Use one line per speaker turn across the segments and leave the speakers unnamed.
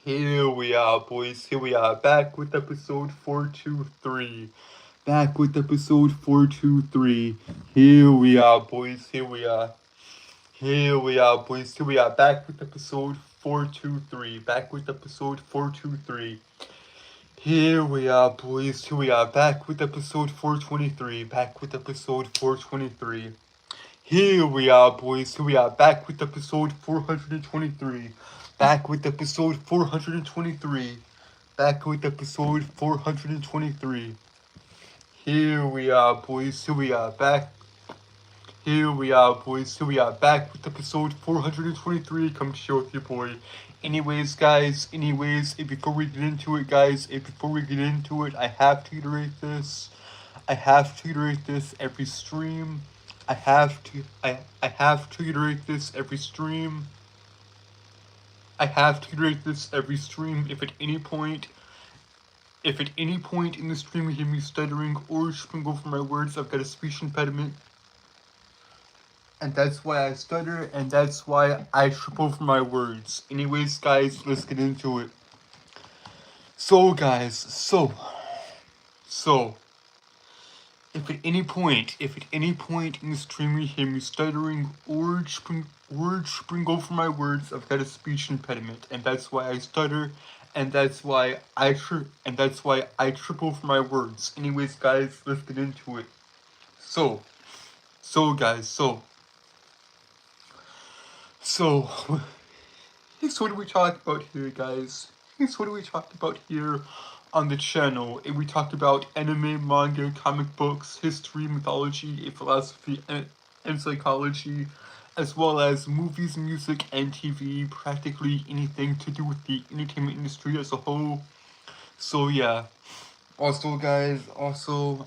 Here we are, boys. Here we are, back with episode 423. Back with episode 423. Here we are, boys. Here we are. Here we are, boys. Here we are, back with episode 423. Back with episode 423. Here we are, boys. Here we are, back with episode 423. Back with episode 423. Here we are, boys. Here we are, back with episode 423. Back with episode 423. Back with episode 423. Here we are, boys. Here we are, back. Here we are, boys. Here we are, back with episode 423. Come to show with your boy. Anyways, guys. Before we get into it, guys. Before we get into it, I have to iterate this. I have to iterate this every stream. I have to iterate this every stream. I have to iterate this every stream. If at any point in the stream you hear me stuttering or tripping over my words, I've got a speech impediment. And that's why I stutter, and that's why I trip over my words. Anyways, guys, let's get into it. So, guys, if at any point in the stream you hear me stuttering or tripping over my words, I've got a speech impediment, and that's why I stutter, and that's why I trip over my words. Anyways, guys, let's get into it. So what do we talk about here, guys? What do we talk about here on the channel? And we talked about anime, manga, comic books, history, mythology, philosophy, and psychology, as well as movies, music, and TV, practically anything to do with the entertainment industry as a whole. So yeah. Also, guys,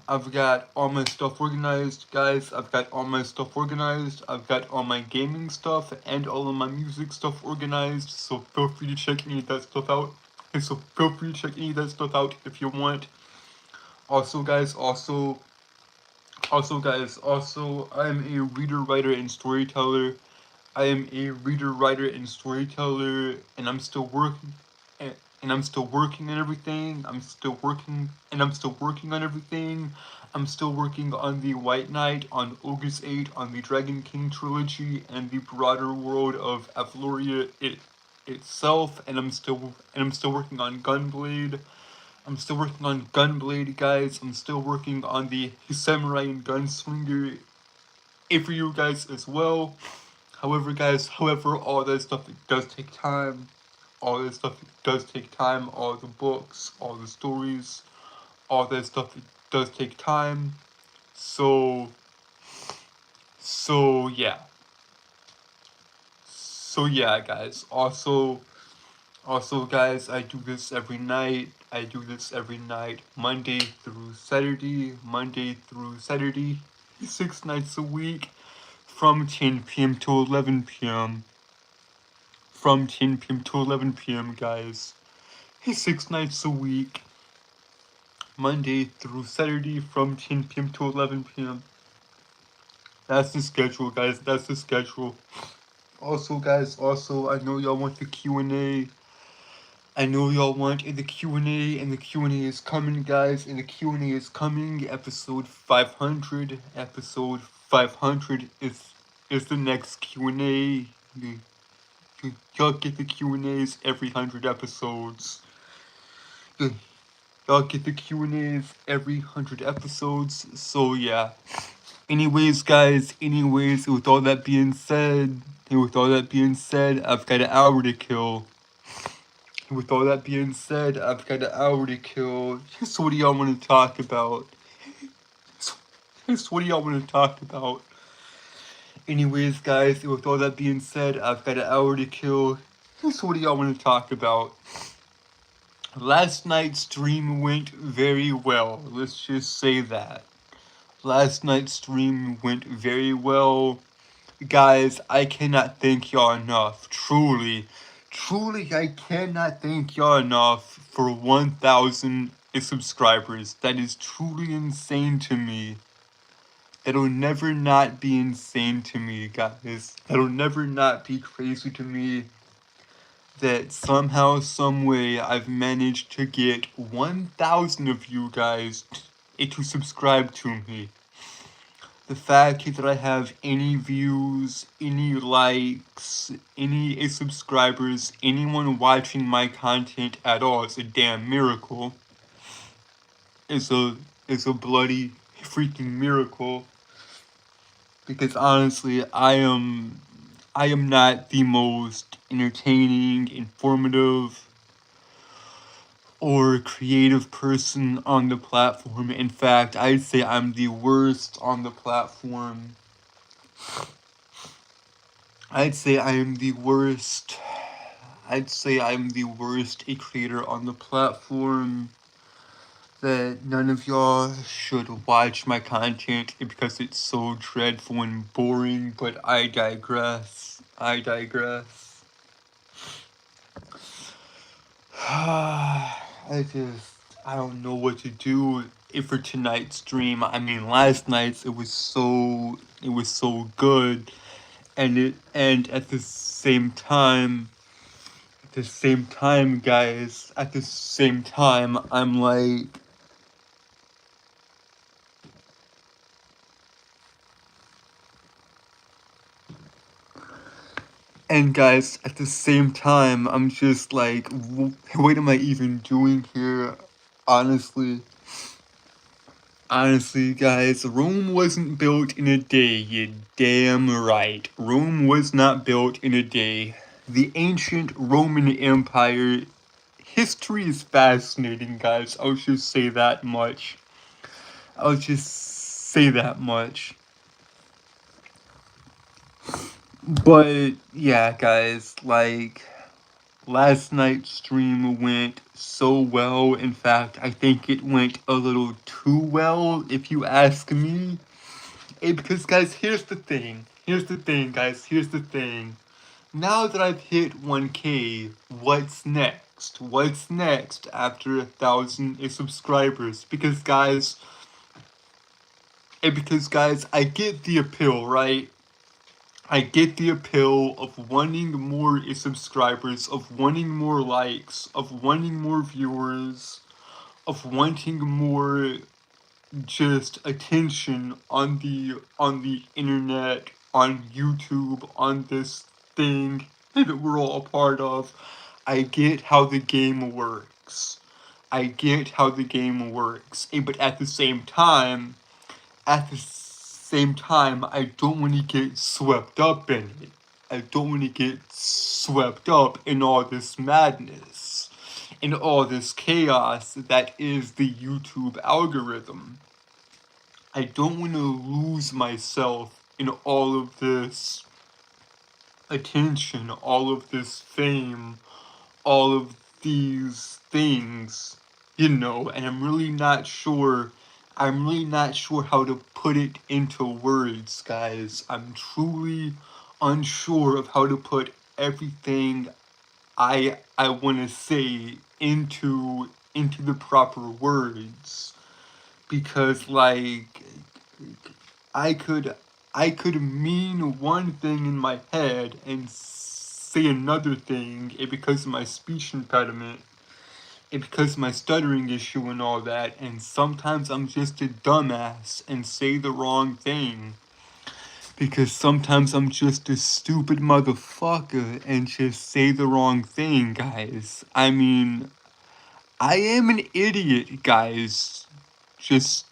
I've got all my stuff organized, guys. I've got all my gaming stuff and all of my music stuff organized. So feel free to check any of that stuff out. If you want. Also, guys, I'm a reader, writer, and storyteller. And I'm still working. And I'm still working on everything. I'm still working on the White Knight, on August 8, on the Dragon King trilogy, and the broader world of Athloria itself. And I'm still working on Gunblade. Guys. I'm still working on the Samurai and Gunslinger for you guys as well. However, all that stuff does take time. All the books, all the stories, all that stuff does take time. So yeah. Guys. Also, guys, I do this every night. Monday through Saturday, 6 nights a week, from 10 p.m. to 11 p.m. Guys. 6 nights a week, Monday through Saturday, from 10 p.m. to 11 p.m. That's the schedule, guys. Also, guys, I know y'all want the Q&A. And the Q&A is coming, guys. Episode 500. Episode 500 is the next Q&A. Y'all get the Q&As every 100 episodes. So yeah. Anyways, guys, with all that being said, I've got an hour to kill. So what do y'all want to talk about? Anyways, guys, with all that being said, I've got an hour to kill. So what do y'all want to talk about? Last night's stream went very well. Let's just say that. Last night's stream went very well. Guys, I cannot thank y'all enough. Truly, I cannot thank y'all enough for 1,000 subscribers. That is truly insane to me. That'll never not be insane to me, guys. That'll never not be crazy to me. that somehow, some way, I've managed to get 1,000 of you guys to subscribe to me. The fact that I have any views, any likes, any subscribers, anyone watching my content at all is a damn miracle. It's a bloody freaking miracle. Because honestly, I am not the most entertaining, informative, or creative person on the platform. In fact, I'd say I'm the worst on the platform. I'd say I am the worst. I'd say I'm the worst a creator on the platform. That none of y'all should watch my content because it's so dreadful and boring, but I digress. I don't know what to do for tonight's stream. I mean, last night's it was so good, and at the same time, guys, at the same time, I'm like, and guys, at the same time, I'm just like, what am I even doing here? Honestly, guys, Rome wasn't built in a day, you damn right. Rome was not built in a day. The ancient Roman Empire, history is fascinating, guys. I'll just say that much. But, yeah, guys, like, last night's stream went so well. In fact, I think it went a little too well, if you ask me. Because, guys, here's the thing, guys. Now that I've hit 1K, what's next? What's next after 1,000 subscribers? Because, guys, I get the appeal, right? I get the appeal of wanting more subscribers, of wanting more likes, of wanting more viewers, of wanting more just attention on the internet, on YouTube, on this thing that we're all a part of. I get how the game works. But at the same time, I don't want to get swept up in it. I don't want to get swept up in all this madness, in all this chaos that is the YouTube algorithm. I don't want to lose myself in all of this attention, all of this fame, all of these things, and I'm really not sure how to put it into words, guys. I'm truly unsure of how to put everything I want to say into the proper words, because like I could mean one thing in my head and say another thing, because of my speech impediment, and because of my stuttering issue and all that, and sometimes I'm just a dumbass and say the wrong thing. Because sometimes I'm just a stupid motherfucker and just say the wrong thing, guys. I mean, I am an idiot, guys. Just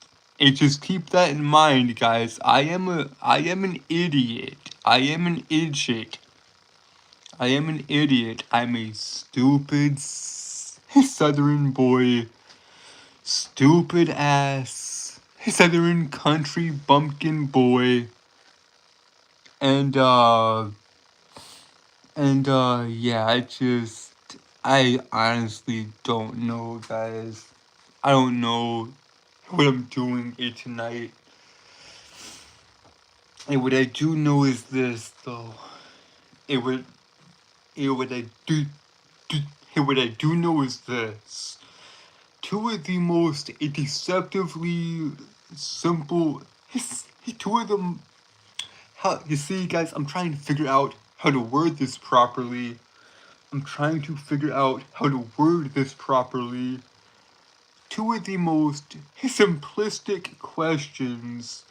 keep that in mind, guys. I am an idiot. I'm a stupid southern boy. Stupid ass southern country bumpkin boy. And yeah, I honestly don't know, guys. I don't know what I'm doing here tonight. And what I do know is this, though. What I do know is this. Two of the most deceptively simple, two of them, you see, guys, I'm trying to figure out how to word this properly. I'm trying to figure out how to word this properly. Two of the most simplistic questions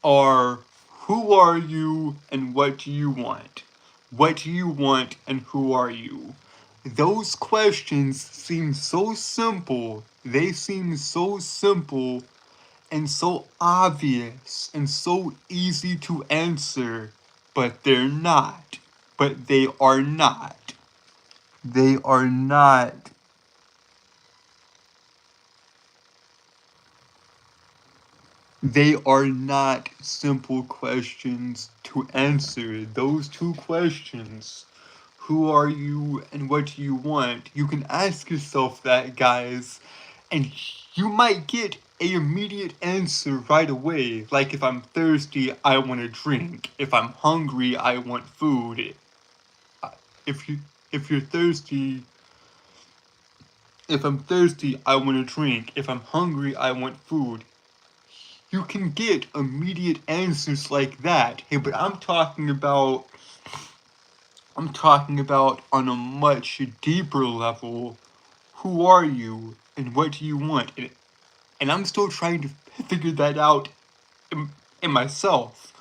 are, who are you and what do you want? What do you want and who are you? Those questions seem so simple. They seem so simple and so obvious and so easy to answer, but they're not. But they are not. They are not. They are not simple questions to answer. Those two questions, who are you and what do you want? You can ask yourself that, guys, and you might get a immediate answer right away. Like, if I'm thirsty, I want a drink. If I'm hungry, I want food. If you if you're thirsty, if I'm thirsty, I want a drink. If I'm hungry, I want food. You can get immediate answers like that. Hey, but I'm talking about on a much deeper level. Who are you and what do you want? And I'm still trying to figure that out in myself.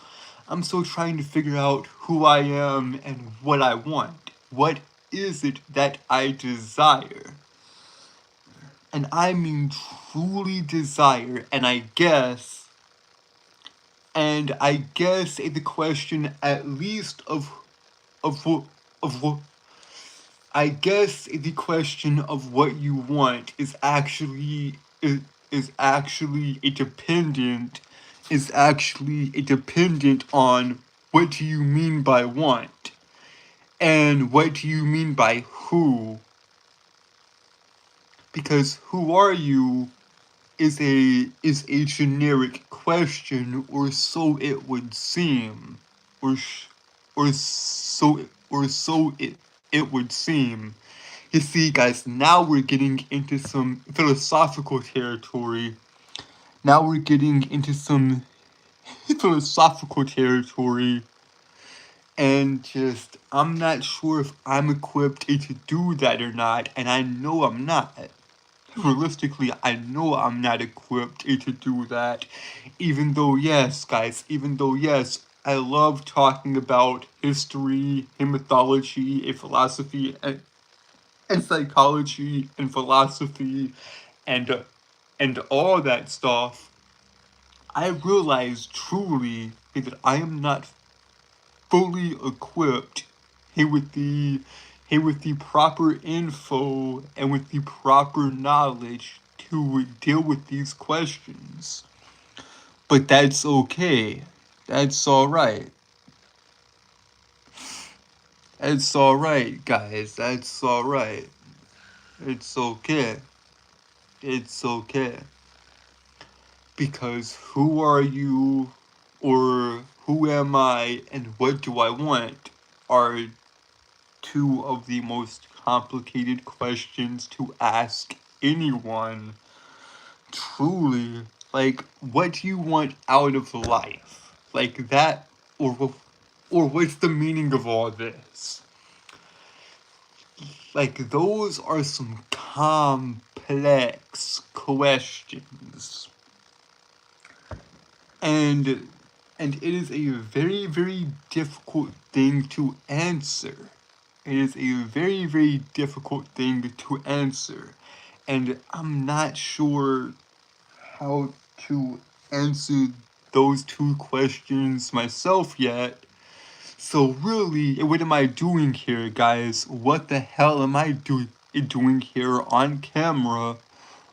I'm still trying to figure out who I am and what I want. What is it that I desire? And I mean truly desire, and I guess the question at least of of I guess the question of what you want is actually a dependent on what do you mean by want and what do you mean by who, because who are you is a generic question, or so it would seem, or so it would seem. You see, guys, now we're getting into some philosophical territory. Now we're getting into some philosophical territory, and just, I'm not sure if I'm equipped to do that or not, and I know I'm not. Realistically, I know I'm not equipped to do that, even though, yes, guys, I love talking about history, and mythology, and philosophy, and psychology, and philosophy, and all that stuff. I realize truly that I am not fully equipped here with the proper info and with the proper knowledge to deal with these questions. But that's okay. That's alright. That's alright, guys. That's alright. It's okay. It's okay. Because who are you, or who am I, and what do I want are two of the most complicated questions to ask anyone. Truly, like, what do you want out of life? Like that, or what's the meaning of all this? Like, those are some complex questions. And it is a very, very difficult thing to answer. It is a very, very difficult thing to answer. And I'm not sure how to answer those two questions myself yet. So really, what am I doing here, guys? What the hell am I doing here on camera,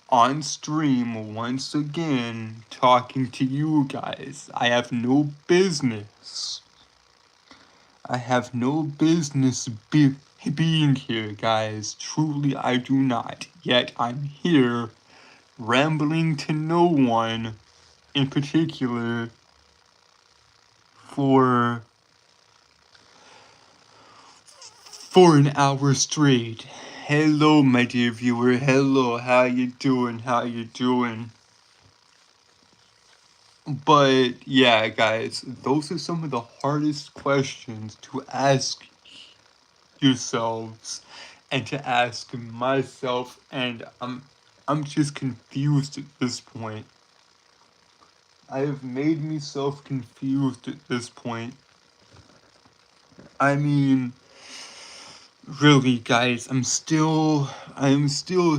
on stream, once again, talking to you guys? I have no business. I have no business being here, guys. Truly, I do not. Yet I'm here, rambling to no one in particular for an hour straight. Hello, my dear viewer. Hello, how you doing? How you doing? But yeah, guys, those are some of the hardest questions to ask yourselves and to ask myself, and I'm just confused at this point. I have made myself confused at this point. I mean, really, guys, I am still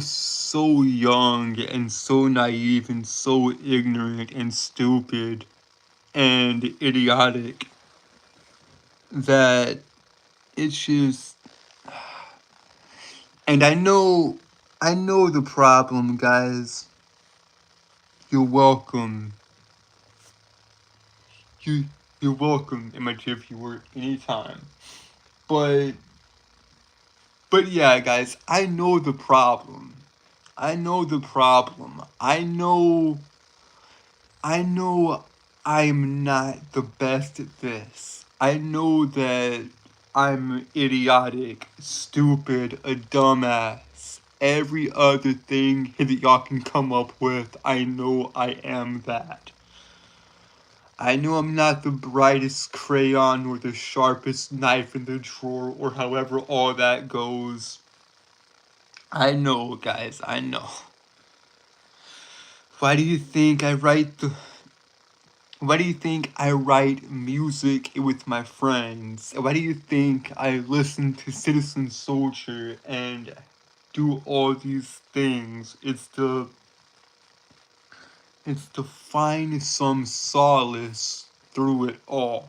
so young and so naive and so ignorant and stupid and idiotic that it's just, and I know the problem, guys. You're welcome. You, you're welcome, MIT viewer, anytime. But yeah, guys, I know the problem. I know the problem. I know I'm not the best at this. I know that I'm idiotic, stupid, a dumbass. Every other thing that y'all can come up with, I know I am that. I know I'm not the brightest crayon or the sharpest knife in the drawer or however all that goes. I know, guys, I know. Why do you think I write music with my friends? Why do you think I listen to Citizen Soldier and do all these things? It's to find some solace through it all.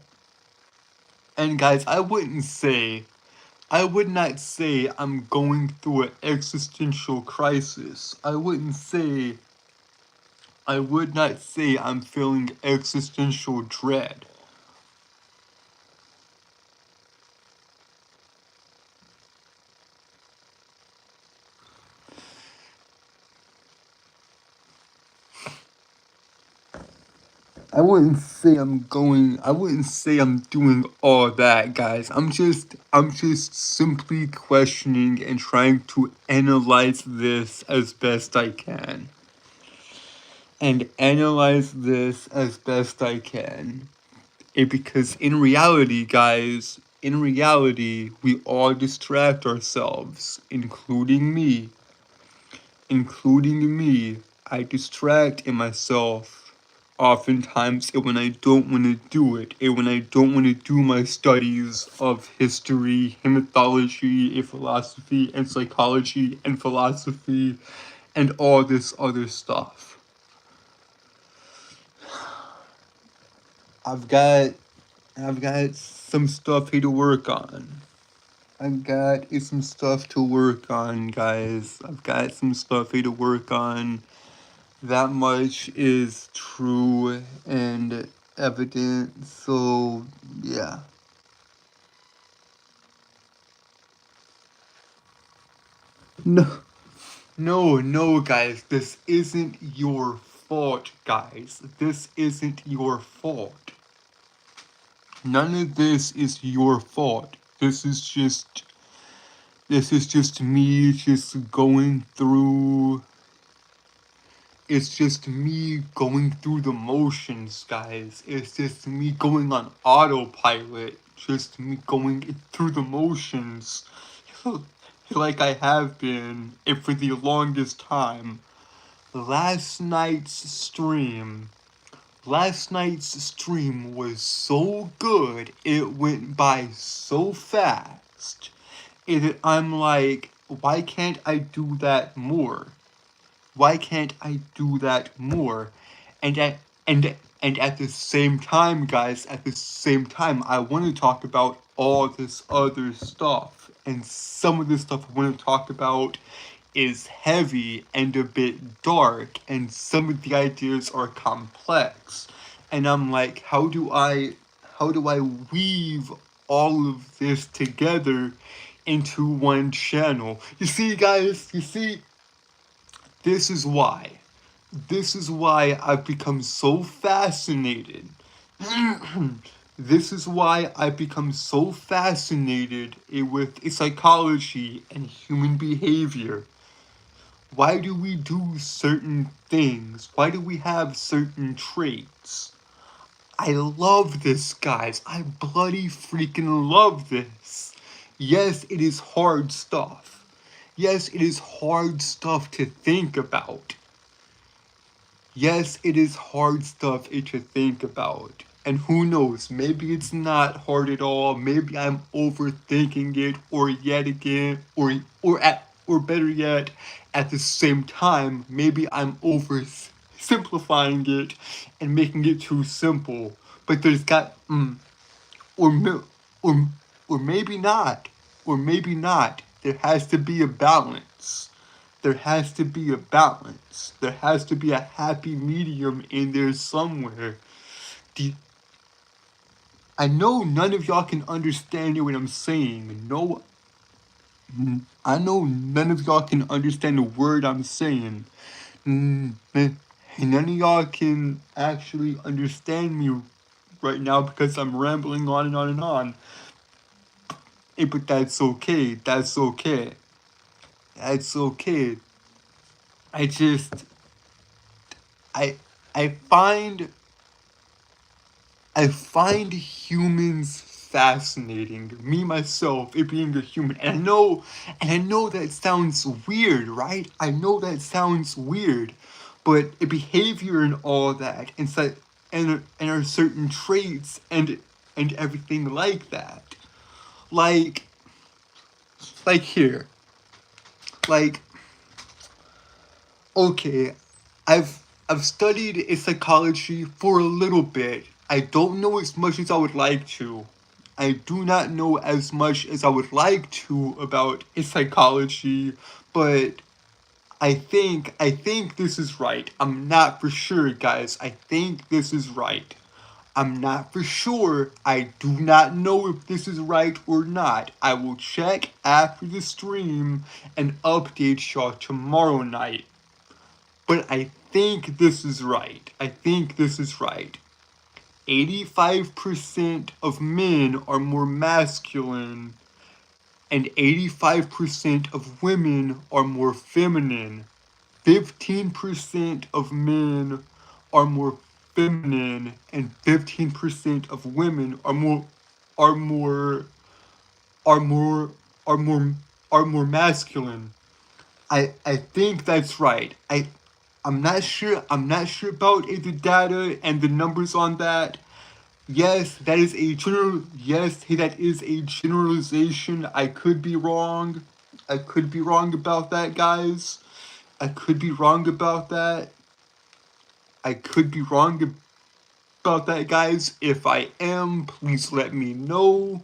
And guys, I would not say I'm going through an existential crisis. I would not say I'm feeling existential dread. I wouldn't say I'm doing all that, guys. I'm just simply questioning and trying to analyze this as best I can. Because in reality, guys, we all distract ourselves, including me. I distract myself oftentimes when I don't want to do it, and when I don't want to do my studies of history, and mythology, and philosophy, and psychology, and philosophy, and all this other stuff. I've got some stuff here to work on. I've got some stuff to work on, guys. I've got some stuff here to work on. That much is true and evident, so yeah. No, guys, this isn't your fault, guys. This isn't your fault. None of this is your fault. This is just me just going through. It's just me going through the motions, guys. It's just me going on autopilot. Just me going through the motions. Like I have been for the longest time. Last night's stream was so good. It went by so fast. I'm like, why can't I do that more? Why can't I do that more? And at the same time, guys, I want to talk about all this other stuff. And some of the stuff I want to talk about is heavy and a bit dark, and some of the ideas are complex. And I'm like, how do I weave all of this together into one channel? You see, guys, this is why I've become so fascinated. This is why I've become so fascinated with psychology and human behavior. Why do we do certain things? Why do we have certain traits? I love this, guys. I bloody freaking love this. Yes, it is hard stuff. Yes, it is hard stuff to think about. Yes, it is hard stuff to think about. And who knows, maybe it's not hard at all. Maybe I'm overthinking it, or yet again, or better yet, at the same time, maybe I'm oversimplifying it and making it too simple. But there's got or or or maybe not, or maybe not. There has to be a balance. There has to be a balance. There has to be a happy medium in there somewhere. I know none of y'all can understand what I'm saying. No, I know none of y'all can understand the word I'm saying. None of y'all can actually understand me right now because I'm rambling on and on and on. But that's okay. That's okay. That's okay. I just I I find I find humans fascinating. Me myself, it being a human. And I know that sounds weird, right? I know that sounds weird. But behavior and all that, and are certain traits and everything like that. Like like here. Like okay, I've studied psychology for a little bit. I don't know as much as I would like to. I do not know as much as I would like to about psychology, but I think this is right. I'm not for sure, guys. I think this is right. I'm not for sure. I do not know if this is right or not. I will check after the stream and update y'all tomorrow night. But I think this is right. I think this is right. 85% of men are more masculine, and 85% of women are more feminine. 15% of men are more feminine, and 15% of women are more are more are more are more masculine. I think that's right. I'm not sure. I'm not sure about the data and the numbers on that. Yes, that is a general. Yes, that is a generalization. I could be wrong. I could be wrong about that, guys. I could be wrong about that. I could be wrong about that, guys. If I am, please let me know.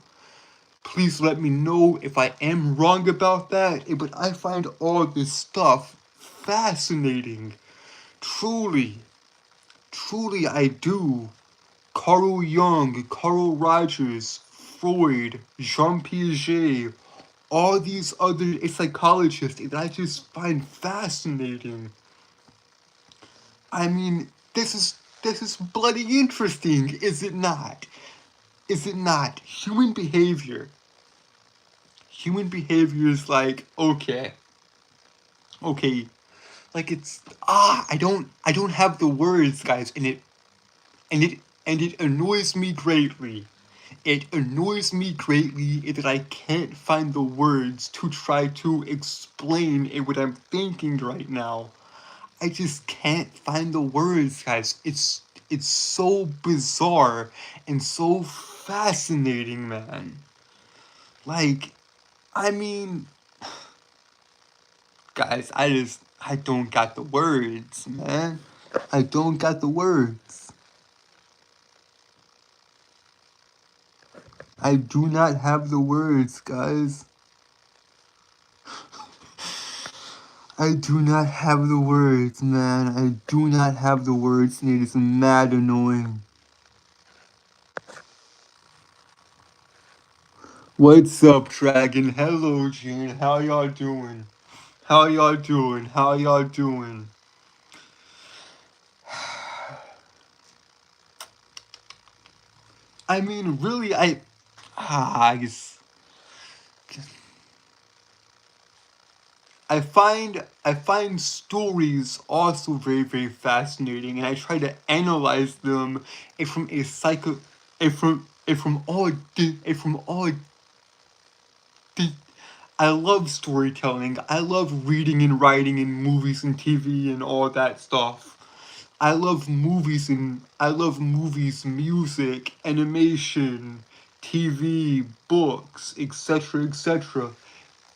Please let me know if I am wrong about that. But I find all this stuff fascinating. Truly, truly I do. Carl Jung, Carl Rogers, Freud, Jean Piaget, all these other psychologists that I just find fascinating. I mean, this is bloody interesting, is it not? Is it not? Human behavior. Human behavior is like, okay, like it's I don't have the words, guys, and it annoys me greatly. It annoys me greatly that I can't find the words to try to explain what I'm thinking right now. I just can't find the words, guys. It's so bizarre and so fascinating, man. Like, I mean, guys, I don't got the words, man. I don't got the words. I do not have the words, guys. I do not have the words, man. I do not have the words, and it is mad annoying. What's up, Dragon? Hello, Gene. How y'all doing? How y'all doing? How y'all doing? I mean, really, I guess I find stories also very very fascinating, and I try to analyze them from a psycho from all I love storytelling. I love reading and writing and movies and TV and all that stuff. I love movies, music, animation, TV, books, etc., etc.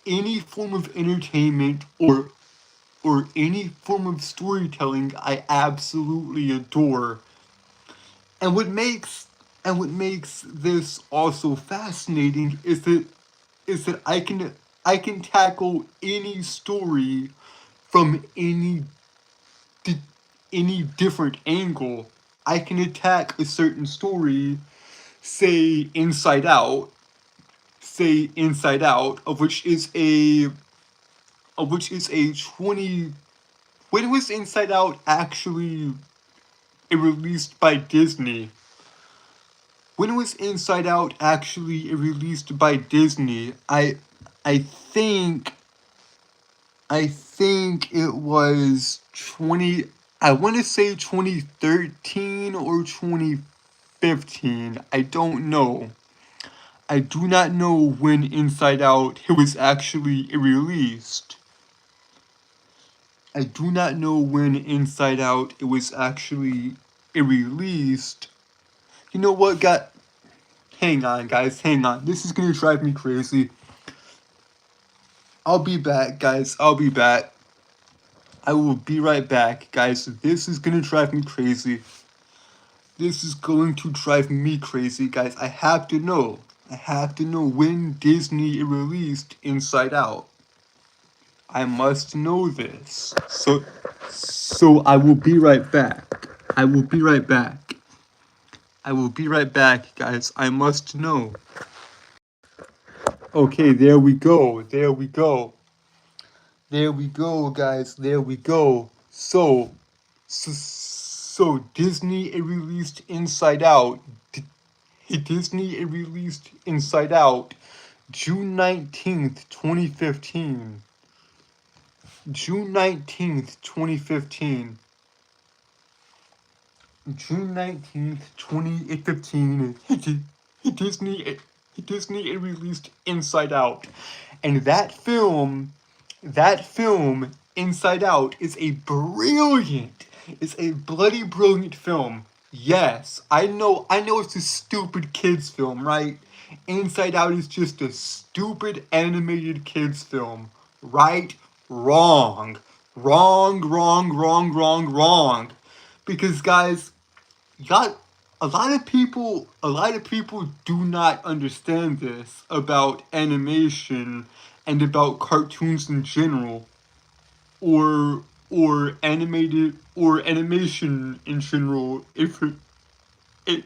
Any form of entertainment or any form of storytelling I absolutely adore. And what makes this also fascinating is that I can tackle any story from any different angle. I can attack a certain story, say Inside Out, of which is a 20. When was Inside Out actually released by Disney? When was Inside Out actually released by Disney? I think I think it was 20. I want to say 2013 or 2015. I don't know. I do not know when Inside Out was actually released. I do not know when Inside Out it was actually released. You know what, guys? Hang on, guys. Hang on. This is gonna drive me crazy. I'll be back, guys. I'll be back. I will be right back, guys. This is gonna drive me crazy. This is going to drive me crazy, guys. I have to know. I have to know when Disney released Inside Out. I must know this. So I will be right back. I will be right back. I will be right back, guys. I must know. Okay, there we go. There we go. There we go, guys. There we go. So Disney released Inside Out. Disney released Inside Out June 19th, 2015. June 19th, 2015. June 19th, 2015. Disney released Inside Out. And that film, Inside Out, is a bloody brilliant film. Yes, I know it's a stupid kids film, right? Inside Out is just a stupid animated kids film. Right? Wrong. Wrong. Because guys, a lot of people do not understand this about animation and about cartoons in general, or animation in general. If it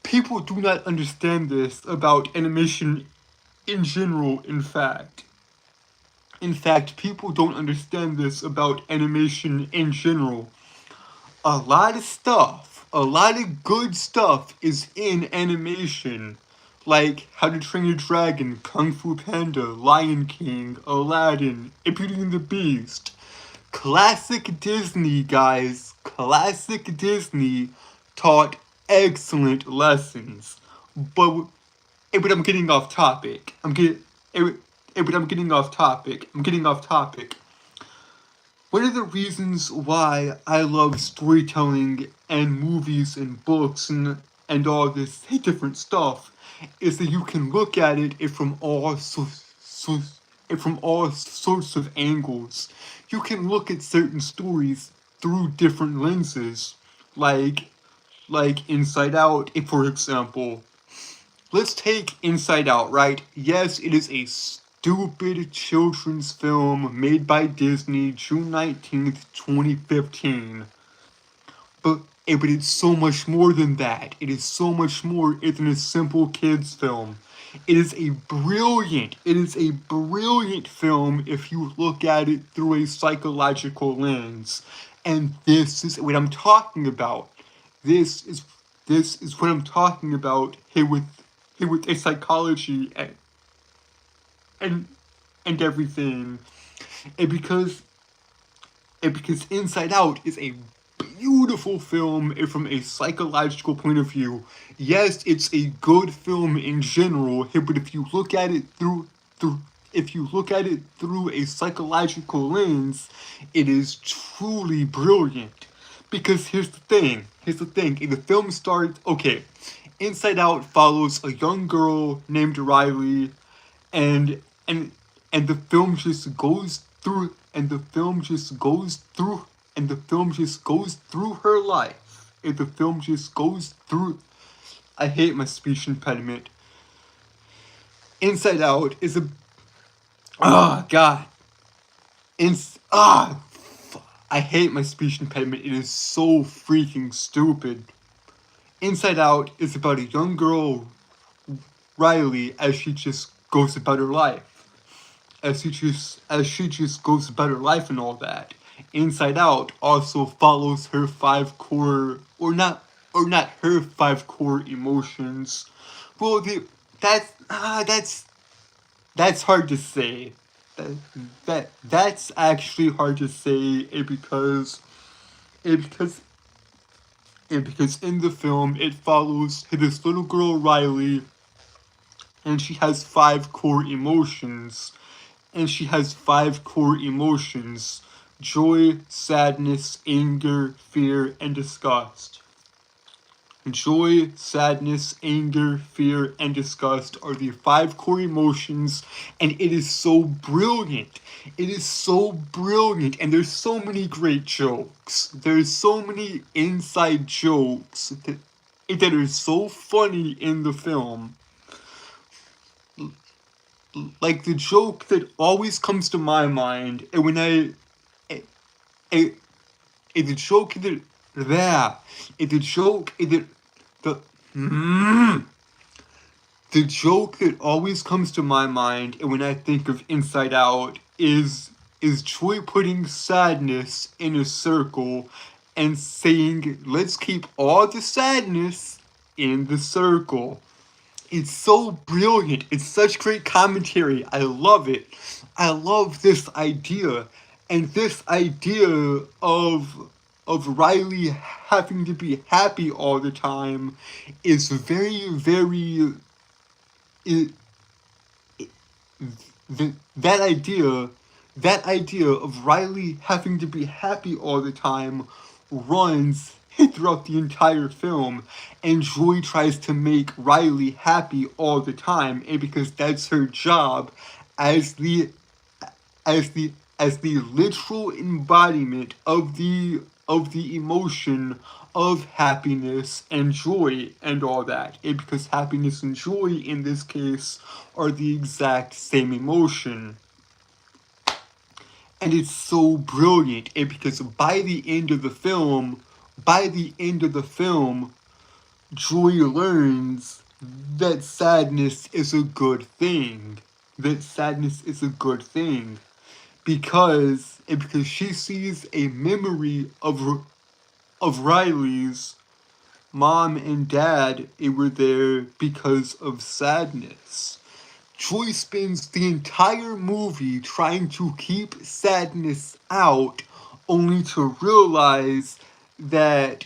people do not understand this about animation in general. In fact, people don't understand this about animation in general. A lot of good stuff is in animation, like How to Train Your Dragon, Kung Fu Panda, Lion King, Aladdin, Beauty and the Beast. Classic Disney, guys. Classic Disney taught excellent lessons. But I'm getting off topic. I'm getting off topic. One of the reasons why I love storytelling and movies and books and all this different stuff is that you can look at it from all sorts of angles. You can look at certain stories through different lenses, like Inside Out, for example. Let's take Inside Out, right? Yes, it is a stupid children's film made by Disney, June 19th, 2015. But it's so much more than that. It is so much more than a simple kids film. It is a brilliant film if you look at it through a psychological lens. And this is what I'm talking about. This is what I'm talking about here with a psychology and everything. And because Inside Out is a beautiful film from a psychological point of view. Yes, it's a good film in general, but if you look at it through if you look at it through a psychological lens, it is truly brilliant. Because here's the thing, the film starts, okay, Inside Out follows a young girl named Riley, and and and the film just goes through and the film just goes through and the film just goes through her life. And the film just goes through I hate my speech impediment. Inside Out is a God. Ins I hate my speech impediment. It is so freaking stupid. Inside Out is about a young girl, Riley, as she just goes about her life. As she just goes about her life and all that. Inside Out also follows her five core, or not her five core emotions. Well, that's hard to say. That's actually hard to say, because in the film it follows this little girl Riley, and she has five core emotions. Joy, sadness, anger, fear, and disgust. Joy, sadness, anger, fear, and disgust are the five core emotions, and it is so brilliant. It is so brilliant, and there's so many great jokes. There's so many inside jokes that are so funny in the film. Like the joke that always comes to my mind, and when the joke that the joke that the joke that always comes to my mind, and when I think of Inside Out, is Joy putting sadness in a circle and saying, "Let's keep all the sadness in the circle." It's so brilliant. It's such great commentary. I love it. I love this idea. And this idea of Riley having to be happy all the time is very, very that idea of Riley having to be happy all the time runs throughout the entire film, and Joy tries to make Riley happy all the time, and because that's her job as the literal embodiment of the emotion of happiness and joy and all that. And because happiness and joy in this case are the exact same emotion. And it's so brilliant, and because by the end of the film, Joy learns that sadness is a good thing. Because she sees a memory of Riley's mom and dad. They were there because of sadness. Joy spends the entire movie trying to keep sadness out, only to realize that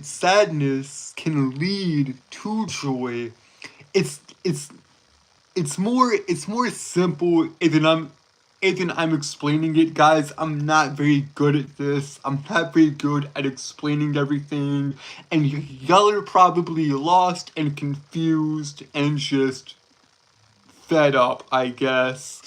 sadness can lead to joy. It's more simple than I'm explaining it, guys. I'm not very good at this. I'm not very good at explaining everything, and y'all are probably lost and confused and just fed up, I guess.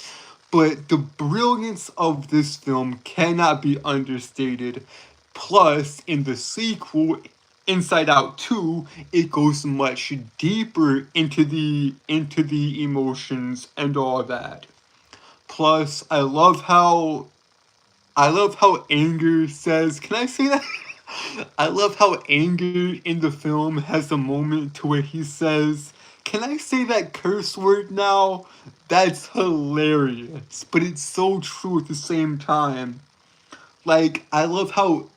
But the brilliance of this film cannot be understated. Plus, in the sequel, Inside Out 2, it goes much deeper into the emotions and all that. Plus, I love how Anger says, can I say that? I love how Anger in the film has a moment to where he says, "Can I say that curse word now?" That's hilarious, but it's so true at the same time. Like, I love how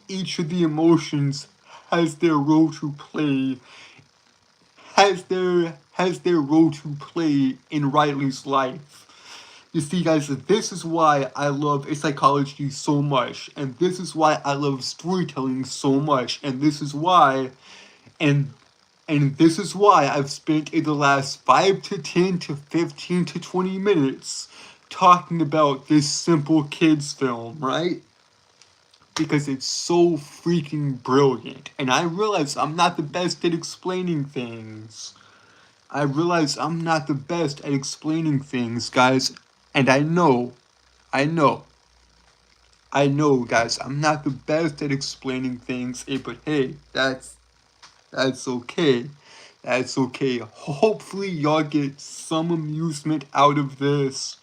each of the emotions has their role to play, in Riley's life. You see, guys, this is why I love psychology so much, and this is why I love storytelling so much, and this is why, and this is why I've spent in the last 5 to 10 to 15 to 20 minutes talking about this simple kids film, right? Because it's so freaking brilliant. And I realize I'm not the best at explaining things. I realize I'm not the best at explaining things, guys. And I know, guys, I'm not the best at explaining things, but hey, that's okay. That's okay. Hopefully y'all get some amusement out of this.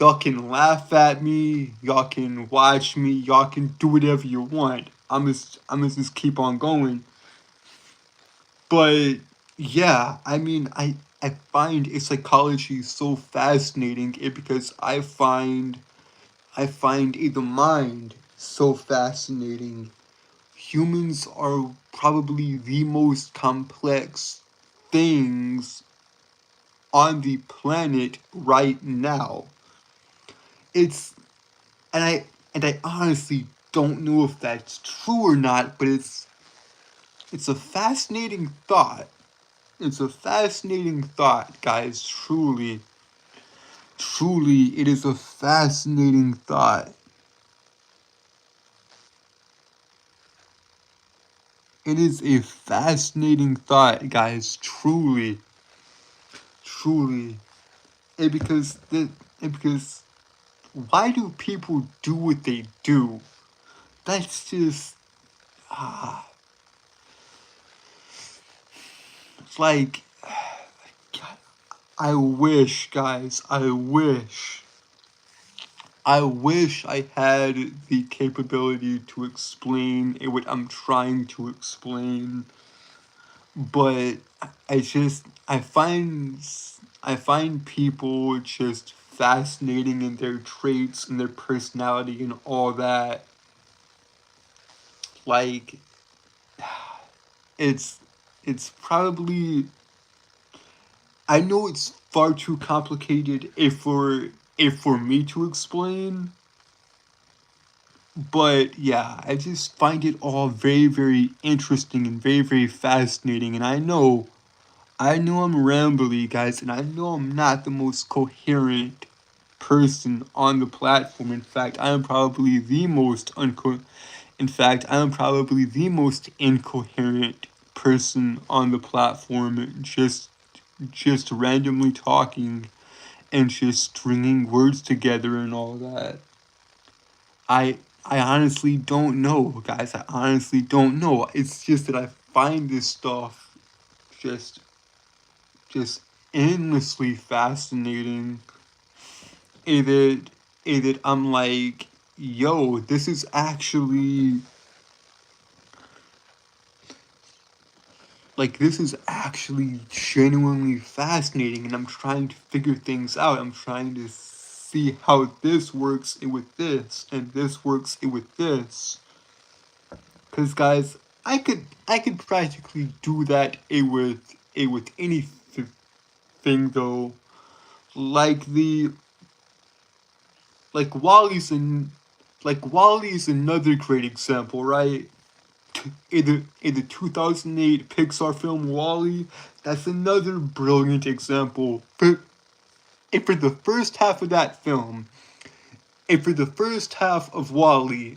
Y'all can laugh at me, y'all can watch me, y'all can do whatever you want. I'm just keep on going. But yeah, I mean, I find psychology so fascinating because I find the mind so fascinating. Humans are probably the most complex things on the planet right now. It's and I honestly don't know if that's true or not, but it's a fascinating thought. It's a fascinating thought, guys. Truly, it is a fascinating thought. It is a fascinating thought, guys. Truly, truly. And because why do people do what they do? That's just it's like I wish, guys, I wish I had the capability to explain what I'm trying to explain, but I find people just fascinating in their traits and their personality and all that. Like it's probably, I know it's far too complicated if for me to explain, but yeah, I just find it all very, very interesting and very, very fascinating. And I know I'm rambly, guys, and I know I'm not the most coherent person on the platform. In fact, I am probably the most incoherent person on the platform. Just randomly talking and just stringing words together and all that. I honestly don't know, guys. I honestly don't know. It's just that I find this stuff just just endlessly fascinating. And that I'm like, yo, this is actually genuinely fascinating, and I'm trying to figure things out. I'm trying to see how this works with this, and this works with this. Cause guys, I could practically do that with anything though. Like the like Wally's another great example, right? In the 2008 Pixar film Wally, that's another brilliant example. And for the first half of that film, and for the first half of Wally,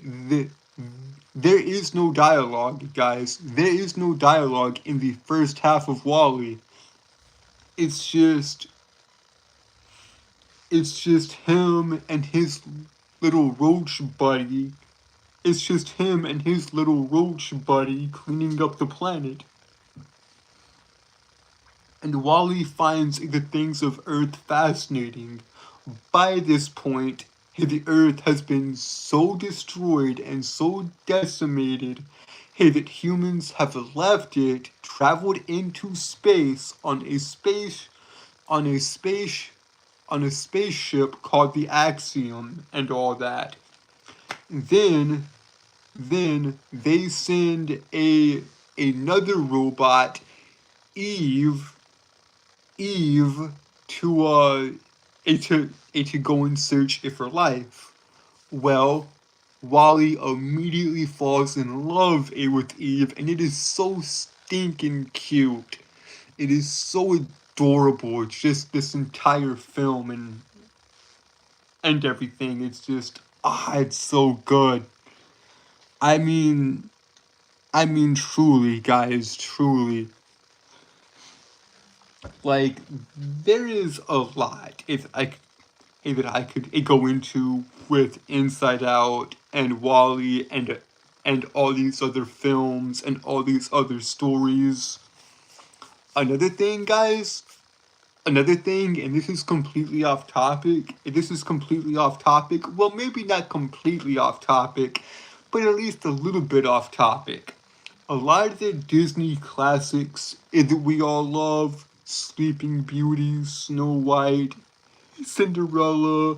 there is no dialogue, guys. There is no dialogue in the first half of Wally. It's just him and his little roach buddy. It's just him and his little roach buddy cleaning up the planet. And Wally finds the things of Earth fascinating. By this point, the Earth has been so destroyed and so decimated that humans have left it, traveled into space on a space on a spaceship called the Axiom and all that. Then they send another robot, Eve, to to go and search it for life. Well, Wally immediately falls in love with Eve, and it is so stinking cute. It is so adorable. It's just this entire film and everything. It's just it's so good. I mean, truly, guys, truly. Like, there is a lot that I could go into with Inside Out and Wally and all these other films and all these other stories. Another thing, guys, another thing, and this is completely off topic. This is completely off topic. Well, maybe not completely off topic, but at least a little bit off topic. A lot of the Disney classics that we all love, Sleeping Beauty, Snow White, Cinderella,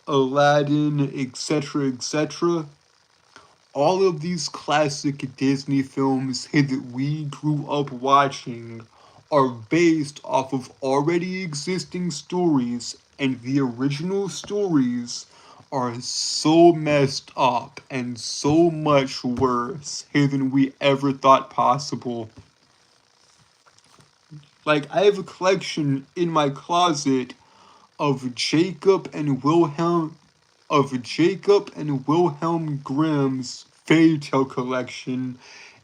Aladdin, etc., etc. All of these classic Disney films that we grew up watching are based off of already existing stories, and the original stories are so messed up and so much worse than we ever thought possible. Like, I have a collection in my closet of Jacob and Wilhelm Grimm's fairy tale collection,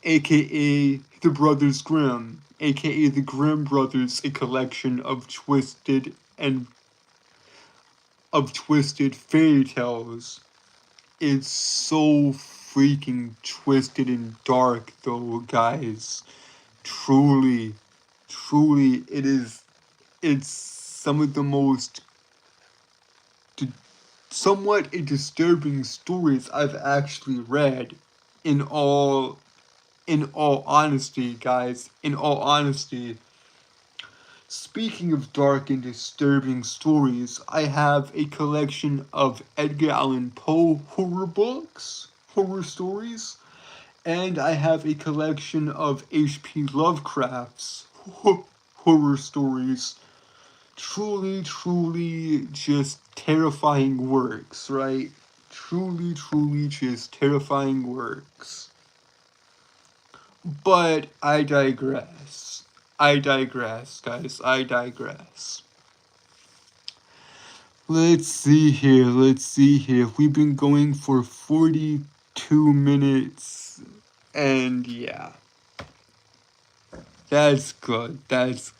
aka the Brothers Grimm, aka the Grimm Brothers, a collection of twisted fairy tales. It's so freaking twisted and dark though, guys. Truly, truly, it's some of the most somewhat disturbing stories I've actually read. In all honesty, guys, in all honesty, speaking of dark and disturbing stories, I have a collection of Edgar Allan Poe horror stories, and I have a collection of H.P. Lovecraft's horror stories. Truly, truly just terrifying works, right? Truly, truly just terrifying works. But I digress. Guys. I digress. Let's see here. We've been going for 42 minutes. And yeah. That's good. This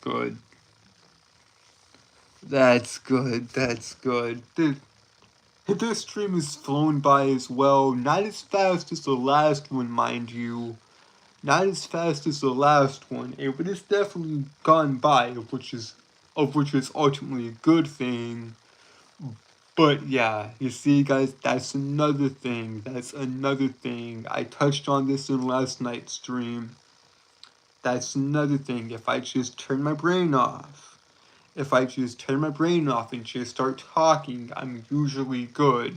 stream has flown by as well. Not as fast as the last one, mind you. Not as fast as the last one, but it's definitely gone by, which is ultimately a good thing. But yeah, you see, guys, that's another thing. I touched on this in last night's stream. That's another thing. If I just turn my brain off and just start talking, I'm usually good.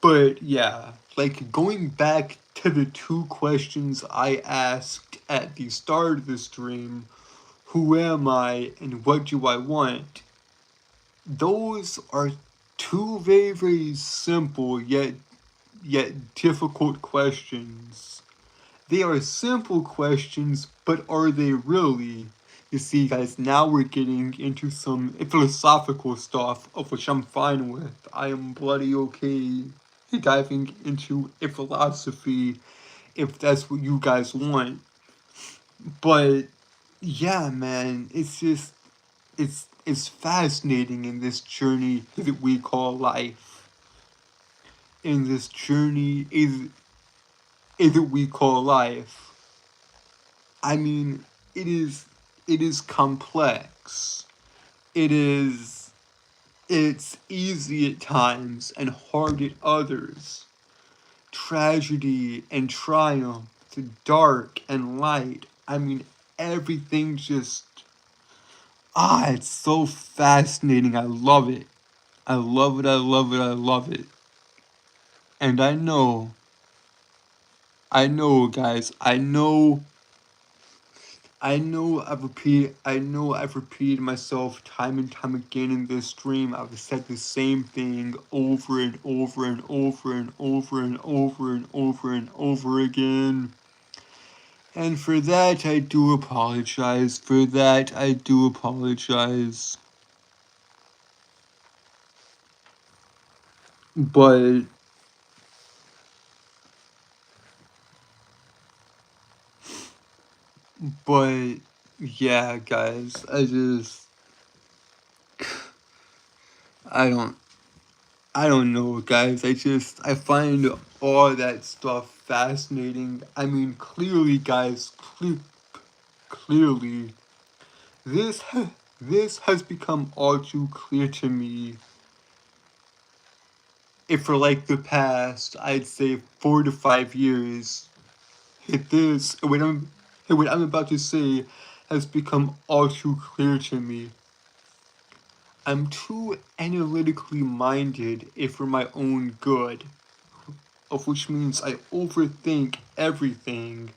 But yeah, like, going back to the two questions I asked at the start of the stream, who am I and what do I want? Those are two very, very simple yet difficult questions. They are simple questions, but are they really? You see, guys, now we're getting into some philosophical stuff, of which I'm fine with. I am bloody okay diving into a philosophy if that's what you guys want. But yeah, man, it's fascinating in this journey that we call life. In this journey that we call life. I mean, it is complex. It's easy at times and hard at others. Tragedy and triumph, dark and light. I mean, everything just it's so fascinating. I love it. And I know, guys, I know I've repeated myself time and time again in this stream. I've said the same thing over and over and over and over and over and over and over again. And for that I do apologize. For that I do apologize. But yeah, guys, I don't I don't know, guys. I find all that stuff fascinating. I mean, clearly, guys, clearly, this has become all too clear to me. If for like the past, I'd say 4 to 5 years, this what I'm about to say has become all too clear to me. I'm too analytically minded if for my own good, of which means I overthink everything.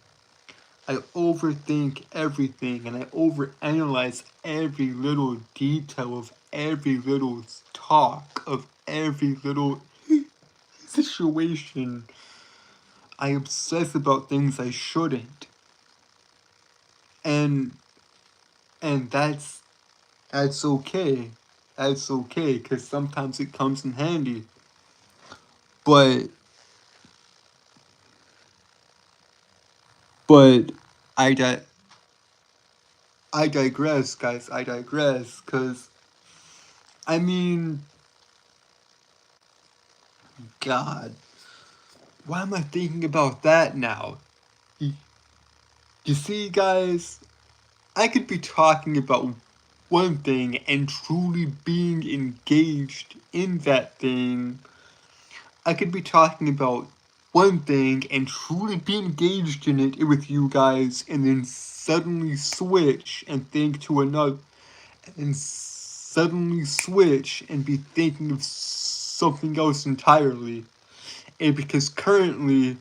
I overthink everything and I overanalyze every little detail of every little talk, of every little situation. I obsess about things I shouldn't. And and that's okay. That's okay, because sometimes it comes in handy. But but I di- I digress, guys. I digress, because I mean, God, why am I thinking about that now? You see, guys, I could be talking about one thing and truly being engaged in that thing. I could be talking about one thing and truly be engaged in it with you guys, and then suddenly switch and think to another, and suddenly switch and be thinking of something else entirely. And because currently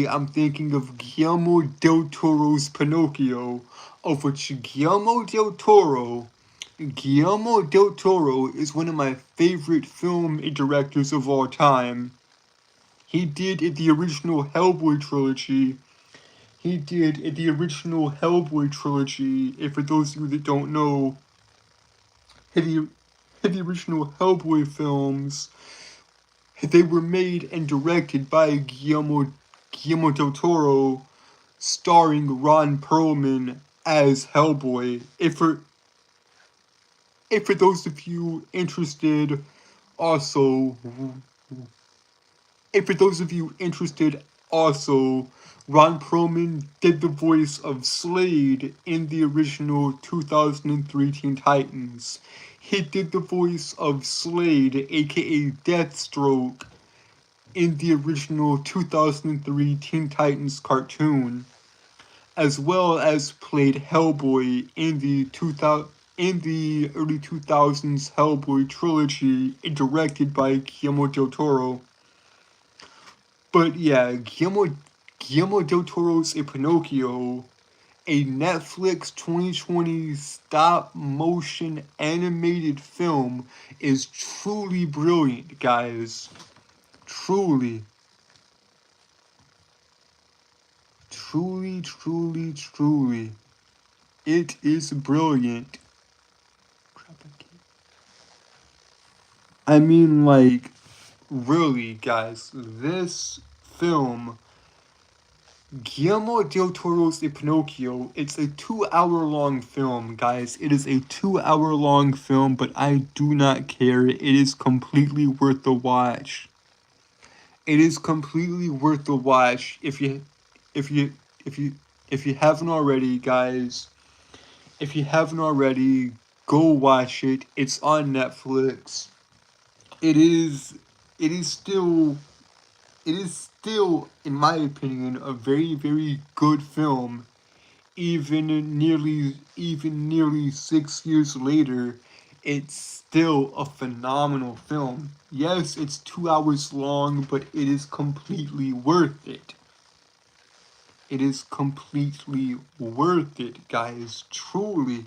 I'm thinking of Guillermo del Toro's Pinocchio, of which Guillermo del Toro is one of my favorite film directors of all time. He did the original Hellboy trilogy. And for those of you that don't know, the, the original Hellboy films, they were made and directed by Guillermo del Toro, starring Ron Perlman as Hellboy. If for those of you interested, also, if for those of you interested, also, Ron Perlman did the voice of Slade in the original 2003 Teen Titans. He did the voice of Slade, aka Deathstroke, in the original 2003 Teen Titans cartoon, as well as played Hellboy in the early 2000s Hellboy trilogy directed by Guillermo del Toro. But yeah, Guillermo del Toro's A Pinocchio, a Netflix 2020 stop motion animated film, is truly brilliant, guys. Truly. Truly, truly, truly. It is brilliant. I mean, like, really, guys, this film, Guillermo del Toro's Pinocchio, it's a 2 hour long film, guys. It is a 2 hour long film, but I do not care. It is completely worth the watch. It is completely worth the watch if you, if you, if you haven't already, guys. If you haven't already, go watch it. It's on Netflix. It is, it is still it is still, in my opinion, a very, very good film. Even nearly 6 years later, it's still a phenomenal film. Yes, it's 2 hours long, but it is completely worth it. It is completely worth it, guys. Truly.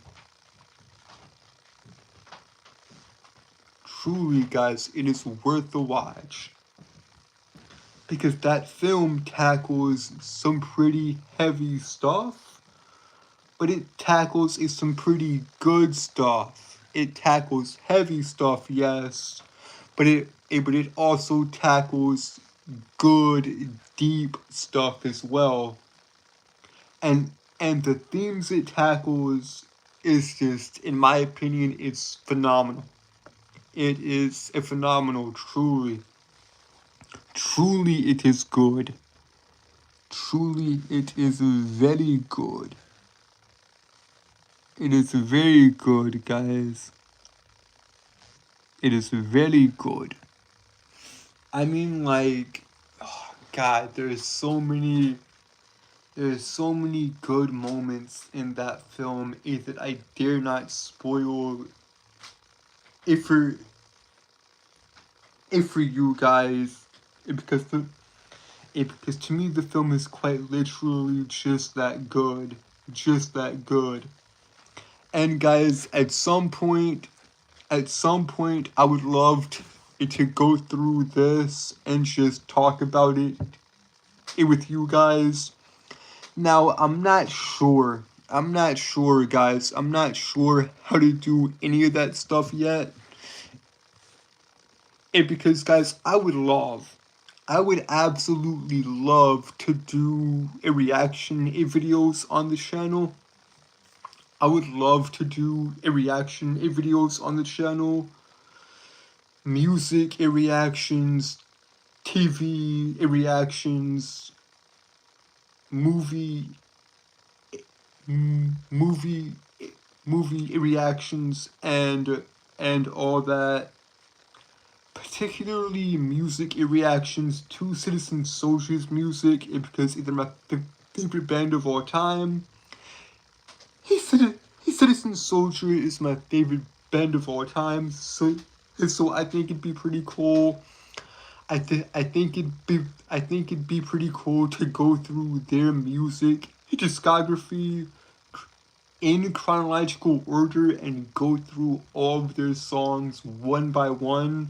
Truly, guys, it is worth the watch. Because that film tackles some pretty heavy stuff, but it tackles some pretty good stuff. It tackles heavy stuff, yes, but it also tackles good, deep stuff as well. And the themes it tackles is just, in my opinion, it's phenomenal. It is a phenomenal, truly. Truly, it is good. Truly, it is very good. It is very good, guys. It is very good. I mean, like, oh, God, there's so many good moments in that film that I dare not spoil if for you guys, because because to me the film is quite literally just that good. And guys, at some point I would love to go through this and just talk about it with you guys. Now, I'm not sure, guys. I'm not sure how to do any of that stuff yet. Because, guys, I would absolutely love to do a reaction videos on the channel. I would love to do a reaction videos on the channel. Music reactions, TV reactions, movie movie reactions, and all that. Particularly music reactions to Citizen Soldier's music, because they're my favorite band of all time. Citizen Soldier is my favorite band of all time, so I think it'd be pretty cool. I think it'd be pretty cool to go through their music discography in chronological order and go through all of their songs one by one.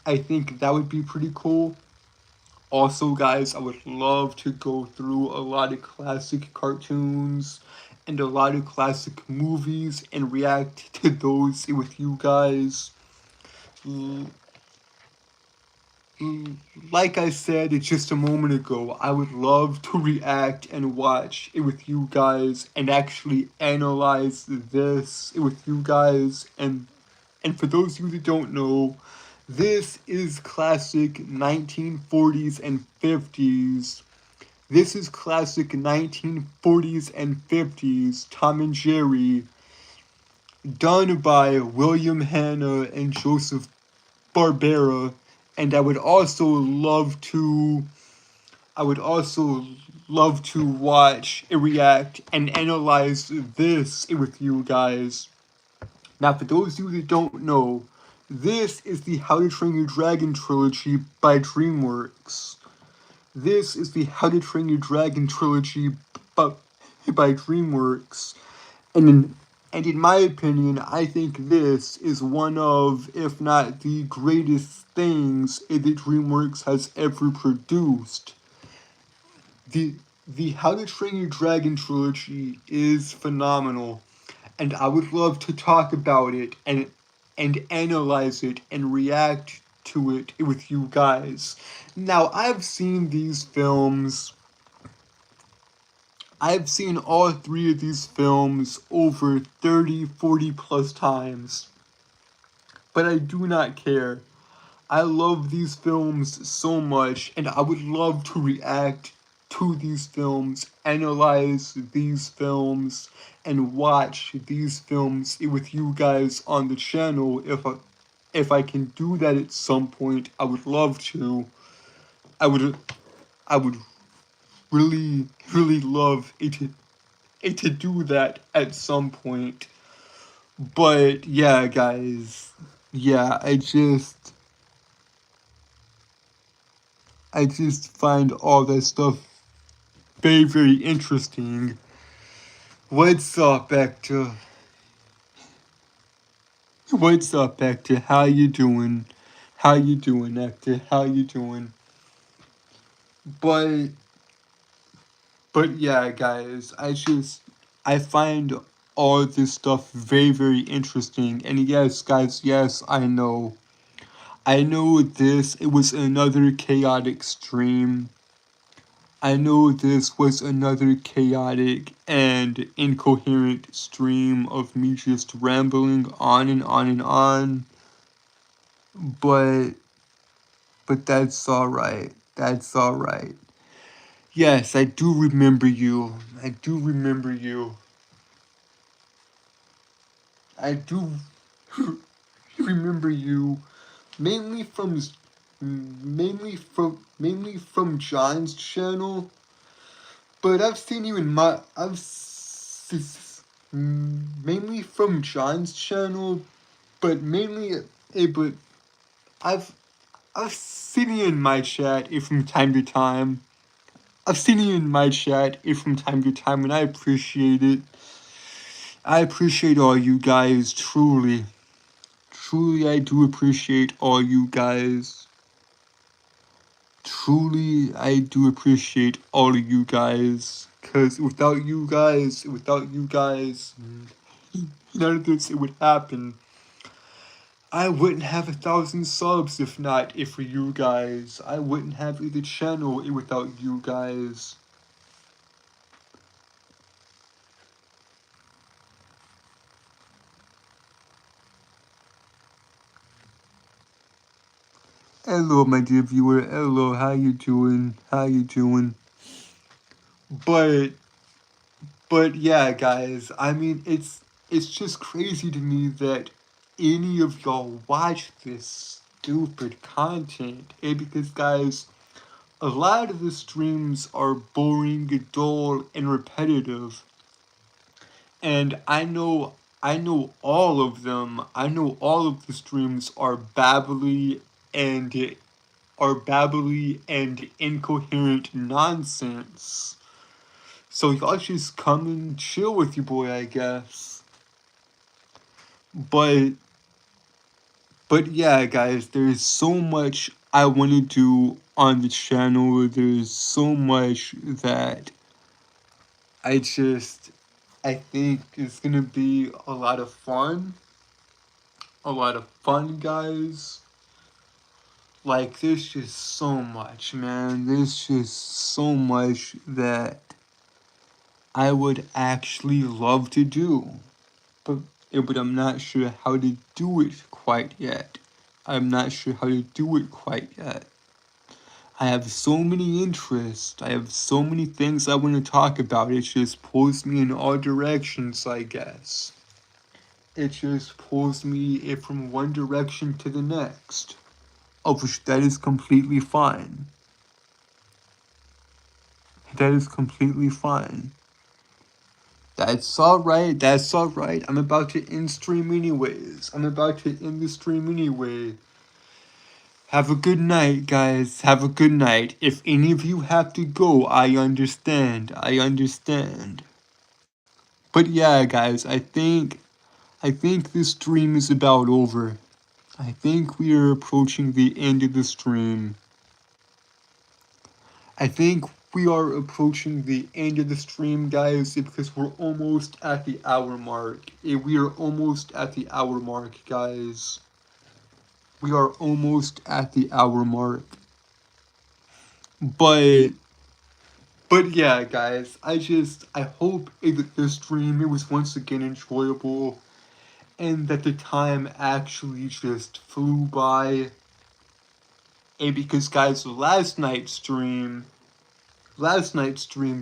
I think that would be pretty cool. Also, guys, I would love to go through a lot of classic cartoons and a lot of classic movies and react to those with you guys. Like I said just a moment ago, I would love to react and watch it with you guys and actually analyze this with you guys. And for those of you that don't know, this is classic 1940s and 50s. This is classic 1940s and 50s Tom and Jerry, done by William Hanna and Joseph Barbera. And I would also love to watch, react, and analyze this with you guys. Now, for those of you that don't know, this is the How to Train Your Dragon trilogy by DreamWorks. This is the How to Train Your Dragon trilogy by DreamWorks. And in my opinion, I think this is one of, if not the greatest things that DreamWorks has ever produced. The How to Train Your Dragon trilogy is phenomenal, and I would love to talk about it and analyze it and react to it with you guys. Now, I've seen these films. I've seen all three of these films over 30, 40 plus times. But I do not care. I love these films so much, and I would love to react to these films, analyze these films, and watch these films with you guys on the channel. If I can do that at some point, I would love to. I would really, really love it to do that at some point. But yeah, guys, yeah, I just find all that stuff very, very interesting. What's up, Hector? What's up, Hector? How you doing? How you doing, Hector? How you doing? But yeah, guys, I find all this stuff very, very interesting. And yes, guys, yes, I know. I know this, it was another chaotic stream. I know this was another chaotic and incoherent stream of me just rambling on and on and on. But that's alright. That's alright. Yes, I do remember you. I do remember you. I do remember you mainly from John's channel, but I've seen you in my mainly from John's channel, but but I've I've seen you in my chat if from time to time. I've seen you in my chat if from time to time, and I appreciate it. I appreciate all you guys, truly. Truly, I do appreciate all you guys. Truly, I do appreciate all of you guys. Because without you guys, none of this would happen. I wouldn't have 1,000 subs if for you guys. I wouldn't have the channel without you guys. Hello, my dear viewer. Hello, how you doing? How you doing? But yeah, guys. I mean, it's just crazy to me that any of y'all watch this stupid content. And because, guys, a lot of the streams are boring, dull, and repetitive. And I know all of them. I know all of the streams are and incoherent nonsense. So y'all just come and chill with your boy, I guess. But yeah, guys, there's so much I want to do on the channel. There's so much that I think it's gonna be a lot of fun. A lot of fun, guys. Like, there's just so much, man. There's just so much that I would actually love to do. But I'm not sure how to do it quite yet. I'm not sure how to do it quite yet. I have so many interests. I have so many things I want to talk about. It just pulls me in all directions, I guess. It just pulls me from one direction to the next. Of which that is completely fine. That is completely fine. That's alright, that's alright. I'm about to end stream anyways. I'm about to end the stream anyway. Have a good night, guys. Have a good night. If any of you have to go, I understand. I understand. But yeah, guys, I think this stream is about over. I think we are approaching the end of the stream. I think we are approaching the end of the stream, guys, because we're almost at the hour mark. We are almost at the hour mark, guys. We are almost at the hour mark. But yeah, guys, I hope that the stream, it was once again enjoyable, and that the time actually just flew by. And because, guys, last night's stream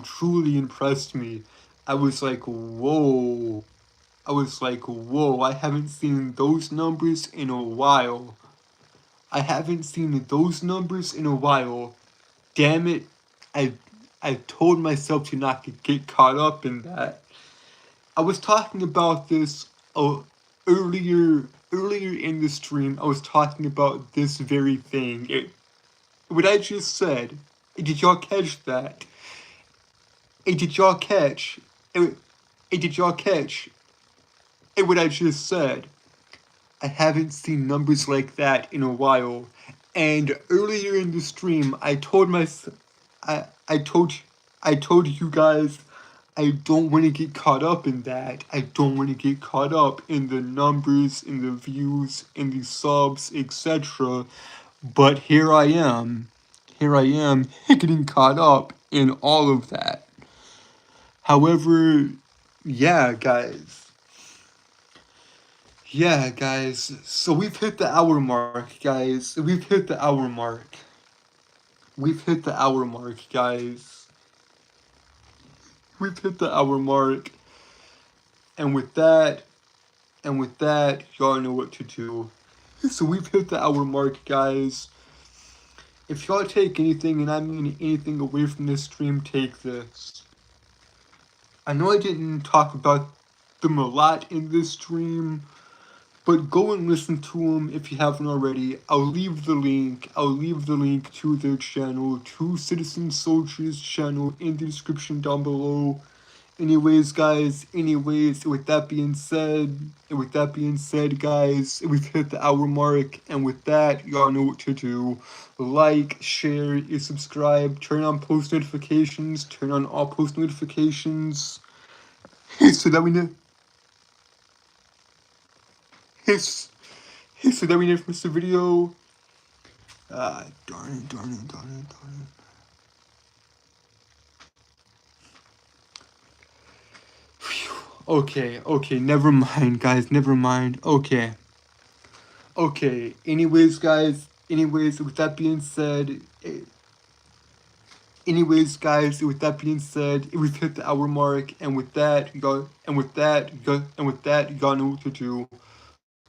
truly impressed me. I was like, whoa. I haven't seen those numbers in a while. Damn it. I told myself to not get caught up in that. I was talking about this earlier in the stream. I was talking about this very thing. What I just said. Did y'all catch that? Hey, did y'all catch? Hey, did y'all catch? Hey, what I just said? I haven't seen numbers like that in a while. And earlier in the stream, I told I told you guys I don't want to get caught up in that. I don't want to get caught up in the numbers, in the views, in the subs, etc. But here I am. Here I am getting caught up in all of that. However, yeah, guys. Yeah, guys. So we've hit the hour mark, guys. We've hit the hour mark. We've hit the hour mark, guys. We've hit the hour mark. And with that, y'all know what to do. So we've hit the hour mark, guys. If y'all take anything, and I mean anything away from this stream, take this. I know I didn't talk about them a lot in this stream, but go and listen to them if you haven't already. I'll leave the link to their channel, to Citizen Soldier's channel in the description down below. Anyways, guys, with that being said, guys, we've hit the hour mark, and with that, y'all know what to do. Like, share, and subscribe, turn on post notifications, turn on all post notifications, so that we know, so that we never miss a video. Darn it. Okay, never mind, guys, never mind. Okay, anyways, guys, with that being said, we've hit the hour mark, and with that, y'all know what to do.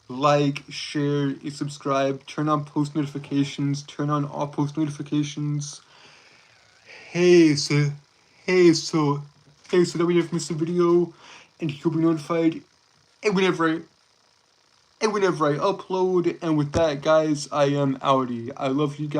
Like, share, and subscribe, turn on post notifications, turn on all post notifications. So that we never miss a video, and you'll be notified whenever I upload. And with that, guys, I am outie. I love you guys.